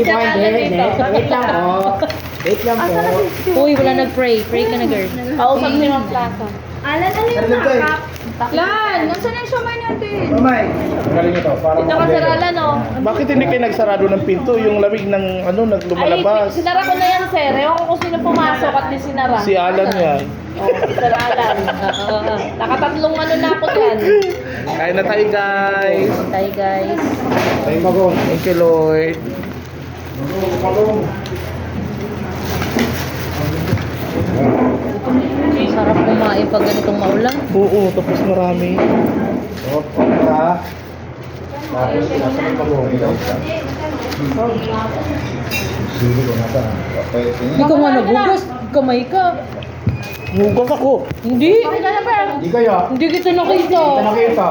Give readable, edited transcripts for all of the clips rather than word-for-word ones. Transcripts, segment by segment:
po, hindi. Wait lang po. Wait lang po. Uy, wala nag-pray. Pray ka na, girl. Kausap ni Ma'am Plaza. Alan, ano yung nakap? Lan, nasaan yung siomay natin? Mamay. Galing ito. Para Ito ka sarala, no? Bakit hindi kayo nagsarado ng pinto? Yung lamig ng Ay, naglumalabas. sinara ko na yan, sir. Ewan ko kung sino pumasok at di sinara. Si Alan yan. Oh, Sir Alan. Nakatatlong ano na ako dyan. Kain na tayo, guys. Tayo, guys. Ay, magong. Thank you, Lord. Sarap kumain pag ganitong maulan. Oo, tapos marami. Opo, ha. Tapos, nasa may magong. Sili ko nasa. Hindi ka nga nagugas. Kamay ka. Hugas ako. Hindi. Hindi kaya. Hindi kita nakita. Kita nakita.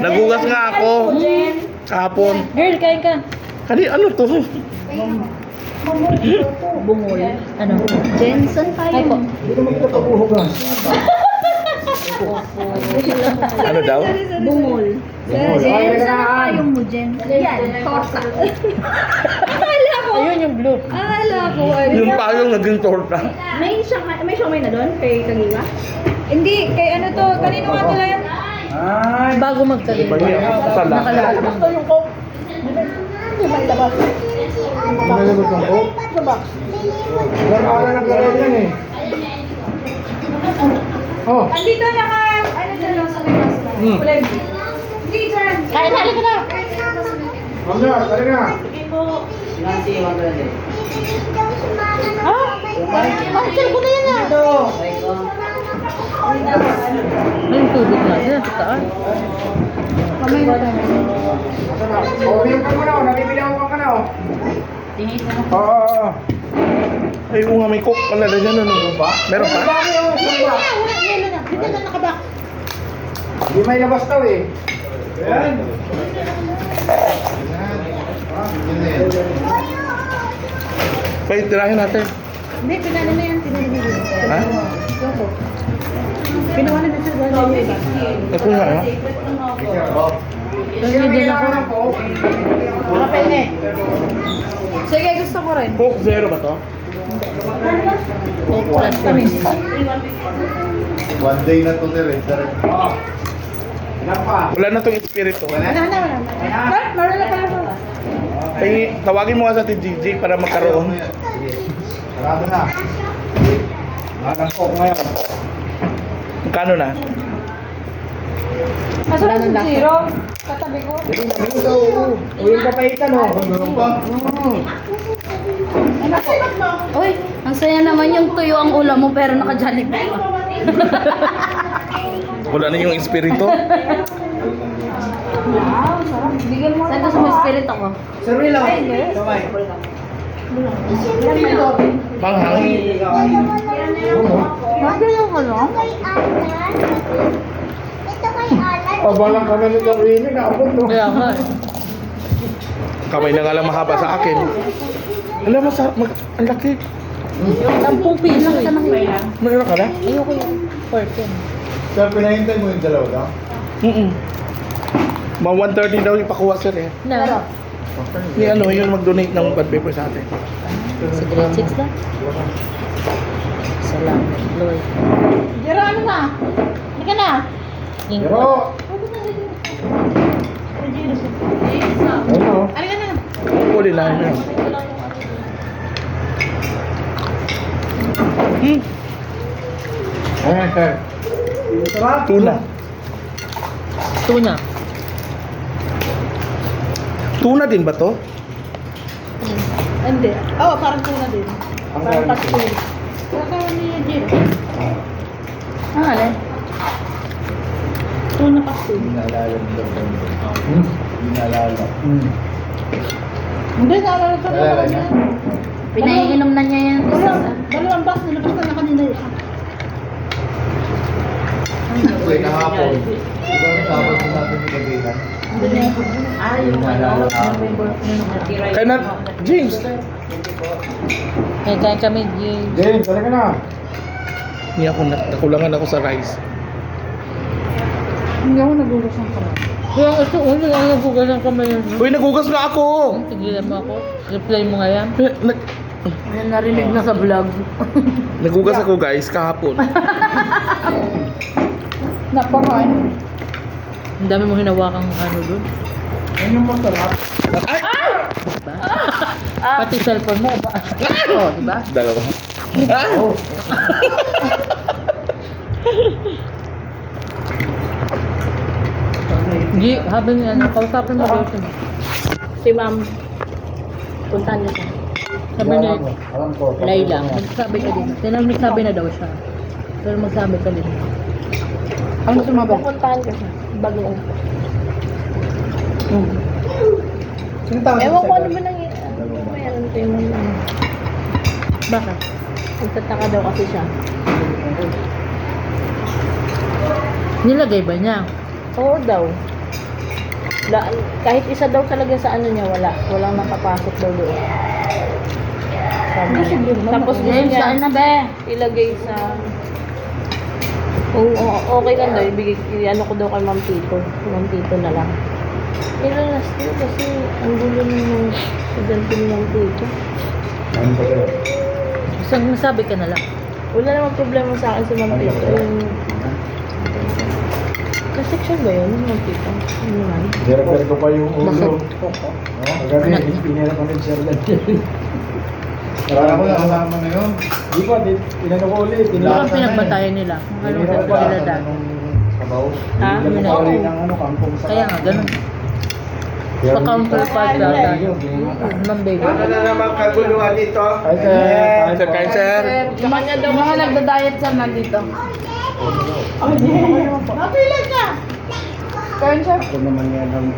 Nagugas nga ako. Kahapon. Girl, kain ka. Ano to? Bungol. Ano? Jensen tayo. Ay po. Hindi naman kita pag-uhugas. Ano daw? Bungol. Bungol. Ay, Jensen kailangan. ang payong mo, Jen. Yan, torta. Akala ko. Ayun yung blue. Akala ko. ano. Yung payong naging torta. May siomay na doon kay Kagiwa? Hindi, kay ano to, kanino nga to yan? Ay. Bago magtalim. Iba niya. Sala. Nakalabas na. Nalabot ng coke? Garala ng garala yan eh. Oh. Andito naka, ano dyan lang sa may basta. Kulay blue. Hindi dyan. Kain na, halika na. Mamaya, tali na. Mahal ko na yan ah. Ayun, tubig natin. Sa taas. Kamay na tayo. Asa na? Oh, uminom ka muna. Nabibilaw ka na. Oo. Ay, kung nga may coke pala na dyan. Ano ba? Meron pa? Hindi may labas daw eh. Ayan. Pwede tirahin natin. Hindi, pinano na yan. Pinano na yan. Ha? Pinawa na sa gano'n. Ito nga, ha? Sige, may kailangan ng coke. Mga pene. Sige, gusto ko rin. Coke zero ba to? Coke plus kami. One day na to nire. Oo. Ilan pa? Wala na tong espiritu. Wala. Meron na pala. Ay, tawagin mo nga sa TGG para magkaroon. Sarado na. Lahat ng coke ngayon. Magkano na? Kaso na yung zero. Katabi ko. Hindi daw. O yung papaitan o. Ganun ba? Uy, ang saya naman yung tuyo ang ulam mo pero naka-Jollibee pa. Wala na yung espiritu. Saan gusto mo spirit ako? Sir Will lang. Kamay. Manghang. Bakit yung ano? Pabalang ka na ni Darwin. Naabot no. Kaya nga. Kamay na nga lang mahaba sa akin. Alam mo, ang laki. 10 piso eh. Mayroon ka na? Ayoko yung pork yan. Sir, pinahintay mo yung dalawa daw? Mga 130 daw yung pakuha, sir eh. Na? Ni ano, yun mag-donate ng bad paper sa atin. Sa grade 6 lang. Salamat, Lord. Zero ano na? Halika na. Ingko. Pero, ano? Halika na. Huli na yun. Ayan, sir. Sarap. Tuna. Tuna. Tuna din ba to? Hindi. Oo, parang tuna din. Ang Parang galing. pastol. Kaya ni Jiro. Ah, alin? Tuna pastol. Hindi naalala mo daw. Hmm. Hindi naalala. Hindi, naalala ko Naalala na niya? Pinaiinom na niya yan. Dalawang box, nilabas na na kanina yun. Kasi kahapon, di ba tapos na natin ni Kaibigan? Hindi naalala kahapon. Kaya na, James. Kaya kain kami, James. James, talaga na. Hindi ako, nakulangan ako sa rice. Hindi ako nagulos ng kalan. Kaya ito, hindi lang nagugas ang kamay yun. Uy, nagugas nga ako! Tigilan mo ako. Reply mo nga yan. Narinig na sa vlog. Nagugas ako guys, kahapon. Napakan. Ang dami mo hinawakang ano doon. Yan yung masarap. Ay! Diba? Pati cellphone mo. Ba? Oh, diba? Dalawa. Ah! Hindi, habang ano, kausapin mo doon. Si ma'am. Puntahan niyo siya. Sabi niya, Alam ko. Layla, magsabi ka din. Nagsabi na daw siya. Pero magsabi ka din. Ang gusto mo ba? Pupuntahan ko siya. Bagoong. Sino tawag Ewan ko sa'yo? ano ba nangyari. Mayroon kayo mga Bakit? nagtataka daw kasi siya. Nilagay ba niya? Oo daw. Kahit isa daw talaga sa ano niya, walang nakapasok daw doon. Sabi niya. Tapos gusto Ngayon, niya saan na ba? ilagay sa... Oo, okay lang daw. Ano ko daw kay Ma'am Tito. Ma'am Tito na lang. Nilalas niyo kasi ang gulo ng estudyante ni Ma'am Tito. Ano ba yun? Gusto masabi ka na lang. Wala namang problema sa akin si Ma'am Tito. Yung... Ka-section ba yun, Ma'am Tito? Ano naman? Direkter ko pa yung ulo. Bakit? Kagabi, pinira kami ni Sir Lan. Parang ako nakasama na yun. Di ba, tinanong ko ulit. Ano ang pinagbatayan nila? Anong sabi nila dati? Sabaw. Ha? Hindi Yun ko na. rin ng ano, kangkong sa... Kaya nga, ganun. Sa counterpart data. Ma'am baby. Ano na naman kaguluhan dito? Ay, sir. Sir, kain sir. Sa kanya daw Mga nagda-diet sir nandito. Kain sir. Ako naman yan ang...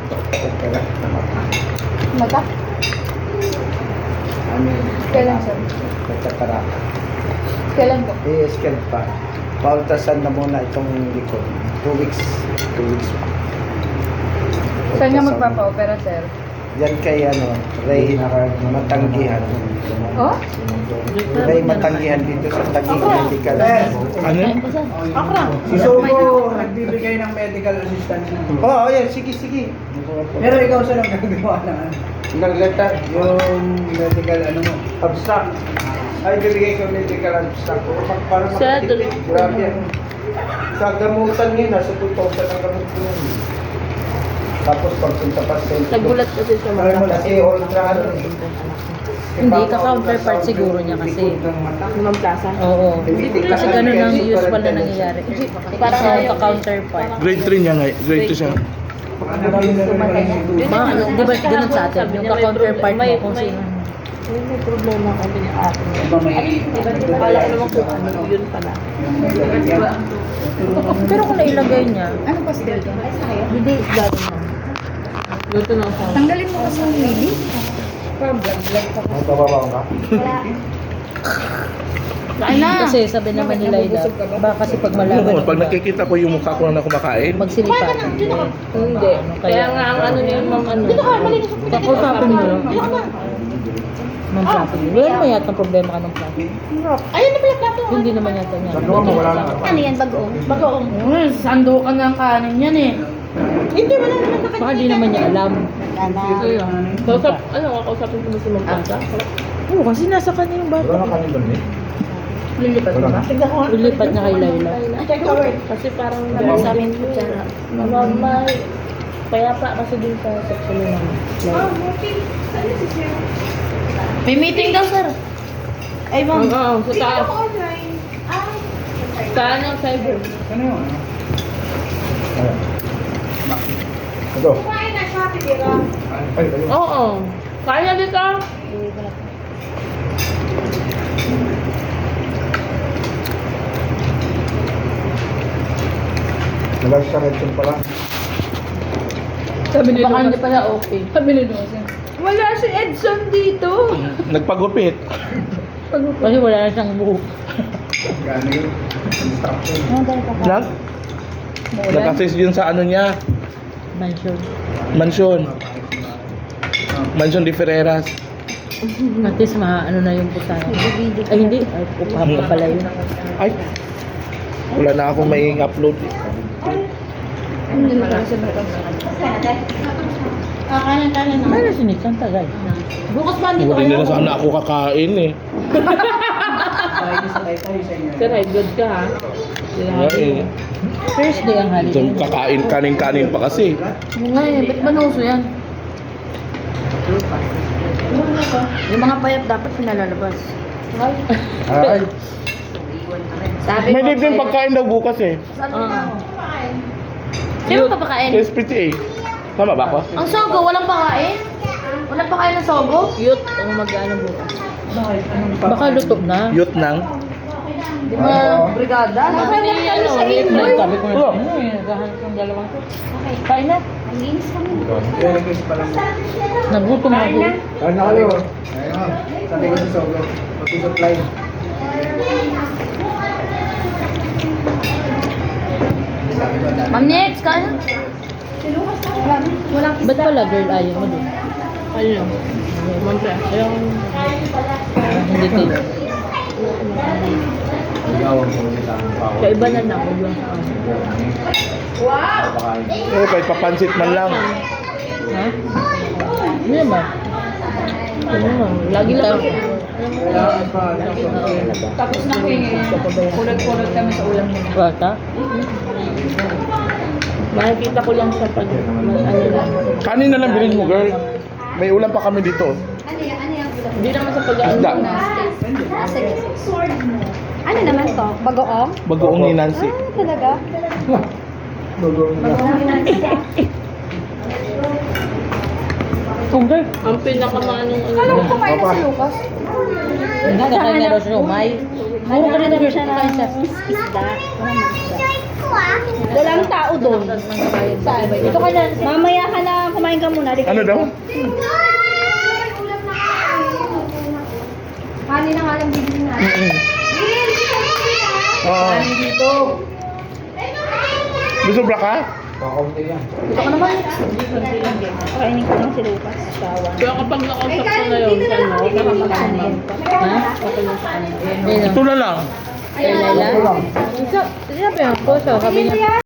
Mata? Ano? Kailan sir? Nagkatara. Kailan po? I-scan pa. Paultasan na muna itong likod. 2 weeks. 2 weeks pa. Saan nga magpapa-opera sir? Yan kay ano, Ray Matanggihan. Oh? Ray Matanggihan dito sa Taguig Medical. Ano? Si Sogo nagbibigay ng medical assistance. Oo, yan. Sige, sige. Pero ikaw sa lang gagawa ng ano? Naglata. Yung medical ano mo? Abstract. Ay, bibigay ko medical abstract. Para Sir, makatipid. Grabe yan. Sa gamutan niya, nasa 2,000 ang gamot ko yun. Tapos pagpunta pa sa Nagulat kasi siya Alam mo, mata. kasi ultra ano eh. Hindi, ka-counterpart siguro niya kasi. Ni Ma'am Plaza. Oo. Kasi ganun ang usual na nangyayari. Parang Sa ayaw. ka-counterpart. Grade 3 niya nga. Grade 2 siya. Mga ano, di ba ganun sa atin? Yung ka-counterpart mo kung sino. May problema kami ni ate. Akala ko naman kung ano, yun pala. Pero kung nailagay niya, Ano pastel to? hindi gano'n na. Luto na ako. Tanggalin mo kasi yung lady. Parang vlog pa. Ang bababaw ka? Kain na! Kasi sabi naman ni Laila, baka kasi pag malaman Oo, pag nakikita ko yung mukha ko na kumakain. magsilipan. Hindi. Kaya nga ang ano niya, Ma'am ano. Kakusapin mo lang. Ma'am Plato. Wala naman yata ang problema ka ng plato. Ayun na pala plato. Hindi naman yata niya. Nagawa mo, wala na. Ano yan, bagoong? Bagoong. Sandukan ng kanin yan eh. Hindi, wala naman nakakita. Baka di naman niya alam. Ano, kakausapin ko mo si Ma'am Plaza? Oo, kasi nasa kanya yung Wala bata. na kanin doon eh. Lilipat Wala ba? na. Tignan ko nga. Lilipat niya kay Laila. Check ko. Kasi parang naman sa amin ko. Mamamay. Kaya pa kasi din sa section na naman. May meeting daw sir. Ay ma'am. Oo, sa taas. Saan ang cyber? Ano yun? Ayan. Ito. Ay, ayun. Oo. Kaya dito. Nag-correction pala. Sabi ni Baka hindi pala okay. Sabi ni Wala si Edson dito. Nagpagupit. Kasi wala na siyang buhok. Gano'n yun. Instruction. Nag-assist yun sa ano niya. Mansion. Mansion. Mansion de Ferreras. At least ano na yung pusa. Ay hindi. Ay upahap ka pala yun. Ay. Wala na akong may upload. Kanan na. Ano si Nick? Ang tagal. Bukas ba dito Hindi kayo? na sana ako kakain eh. Tayo sa tayo sa inyo. Sir, high blood ka ha. Nga eh. Thursday ang holiday. Itong kakain, kanin-kanin pa kasi. Yung nga eh, ba't ba nauso yan? Yung mga payat dapat pinalalabas. Ay, Sabi May libreng pagkain daw bukas eh. Sino papakain? Sa SPTA. Tama ba ako? Ang sogo, walang pakain? Walang pakain ng sogo? Youth, ang mag-ano bukas. Baka luto na. Youth nang. Di ba, brigada? Nakailan kami sa Ay, inyo. sabi ko na Oh. sa inyo eh. Naghahanap ng dalawang to. Kain na. Naglinis kami. Request pa lang. Nagutom na ako. ano kayo? Ayun. Sabi ko sa Sogo. Pag-supply. Ma'am Nix, kain? Walang Ba't pala girl ayaw mo dun? Ano? Ma'am Pre, ayaw. Hindi tayo. Sa iba na lang, huwag lang sa akin. Eh, kahit papansit man lang. Ha? Ano naman? Ano lang, lagi lang ako. Kailangan pa. Tapos na ko yung kulot-kulot kami sa ulam mo. Bata? Makikita ko lang sa pag, ano lang. Kanin na lang bilhin mo, girl. May ulam pa kami dito. Ano yan? Ano yan? Hindi naman sa pag-ano. Isda. Sige. Ano naman to? Bagoong? Bagoong ni Nancy. Ah, talaga? Bagoong na. Bagoong na. Sugar. Ang pinakamanong ano. Alam ko kumain na si Lucas. Hindi, kakain na daw siya umay. Puro ka rin na girl. Siya Kain siya. isda. Walang tao doon. Saan? Ito ka na. Mamaya ka na kumain ka muna. Ano daw? Kanin na nga lang bibili natin. Oo. Dito. Bisubra ka? Kakaunti yan. Ito ka naman. Kainin ko lang si Lucas. Sawa. Kaya kapag nakausap ko na yun, siya no, nakakakain. Ha? Okay lang sa kanya. Ayun. Ito na lang. Kay Laila? Isa, sinabi ako. Sabi niya,